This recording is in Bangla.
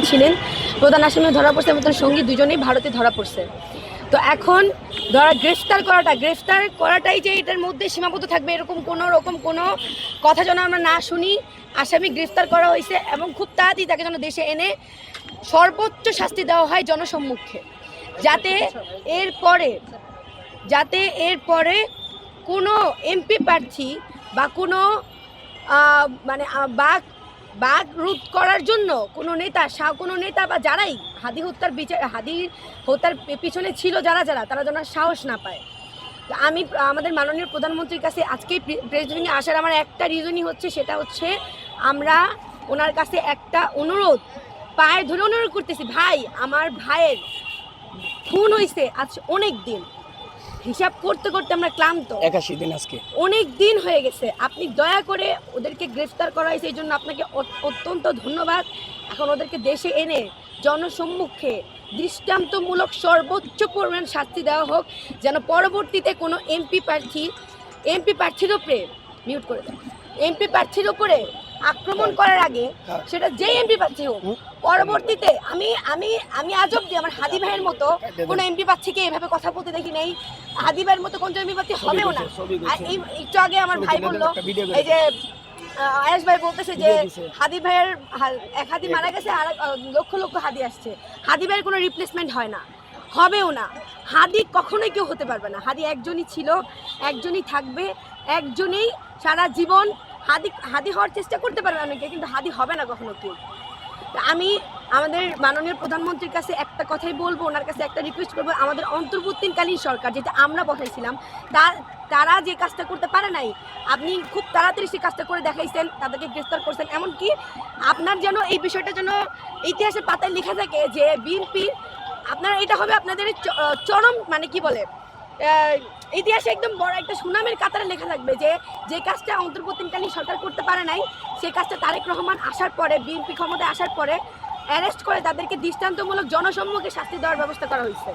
ছিলেন প্রধান আসামি ধরা পড়ছে এবং তার সঙ্গী দুজনেই ভারতে ধরা পড়ছে। তো এখন গ্রেফতার করাটাই যে এটার মধ্যে সীমাবদ্ধ থাকবে এরকম কোনো কথা যেন আমরা না শুনি। আসামি গ্রেফতার করা হয়েছে এবং খুব তাড়াতাড়ি তাকে যেন দেশে এনে সর্বোচ্চ শাস্তি দেওয়া হয় জনসম্মুখে, যাতে এরপরে কোনো এমপি প্রার্থী বা কোনো বাঘ রোধ করার জন্য কোনো নেতা বা যারাই হাদি হত্যার পিছনে ছিল যারা তারা যেন সাহস না পায়। তো আমি আমাদের মাননীয় প্রধানমন্ত্রীর কাছে আজকে প্রেস ব্রিফিংয়ে আসার আমার একটা রিজনই হচ্ছে, সেটা হচ্ছে আমরা ওনার কাছে একটা পায়ে ধরে অনুরোধ করতেছি, ভাই আমার ভাইয়ের খুন হয়েছে আজ অনেক দিন, হিসাব করতে করতে আমরা ক্লান্ত, 81 দিন আজকে অনেক দিন হয়ে গেছে। আপনি দয়া করে ওদেরকে গ্রেফতার করা হয়েছে, এই জন্য আপনাকে অত্যন্ত ধন্যবাদ। এখন ওদেরকে দেশে এনে জনসম্মুখে দৃষ্টান্তমূলক সর্বোচ্চ পরিমাণ শাস্তি দেওয়া হোক, যেন পরবর্তীতে কোনো এমপি প্রার্থীর উপরে মিউট করে দেয়, এমপি প্রার্থীর উপরে আক্রমণ করার আগে সেটা যে এমপি প্রার্থী হোক, পরবর্তীতে আমি আজ অব্দি আমার হাদি ভাইয়ের মতো কোনো এমপি প্রার্থীকে এভাবে কথা বলতে দেখি নাই। হাদি ভাইয়ের মতো কোন এমপি প্রার্থী হবেও না। একটু আগে আমার ভাই বললো, এই যে আয়েশ ভাই বলতেছে যে হাদি ভাইয়ের এক হাদি মারা গেছে আর লক্ষ লক্ষ হাদি আসছে, হাদি ভাইয়ের কোনো রিপ্লেসমেন্ট হয় না, হবেও না। হাদি কখনোই কেউ হতে পারবে না। হাদি একজনই ছিল, একজনই থাকবে, একজনই সারা জীবন। হাদি হওয়ার চেষ্টা করতে পারবে অনেকে, কিন্তু হাদি হবে না কখনো কেউ। আমি আমাদের মাননীয় প্রধানমন্ত্রীর কাছে একটা কথাই বলবো, ওনার কাছে একটা রিকোয়েস্ট করবো, আমাদের অন্তর্বর্তীকালীন সরকার যেটা আমরা বসাইছিলাম তারা যে কাজটা করতে পারে নাই, আপনি খুব তাড়াতাড়ি সেই কাজটা করে দেখাইছেন, তাদেরকে গ্রেফতার করছেন। এমনকি আপনার যেন এই বিষয়টা যেন ইতিহাসের পাতায় লেখা থাকে যে বিএনপি আপনার এটা হবে আপনাদের চরম ইতিহাসে একদম বড় একটা সুনামের কাতারে লেখা থাকবে যে কাজটা অন্তর্বর্তীকালীন সরকার করতে পারে নাই, সেই কাজটা তারেক রহমান আসার পরে, বিএনপি ক্ষমতায় আসার পরে অ্যারেস্ট করে তাদেরকে দৃষ্টান্তমূলক জনসম্মুখে শাস্তি দেওয়ার ব্যবস্থা করা হয়েছে।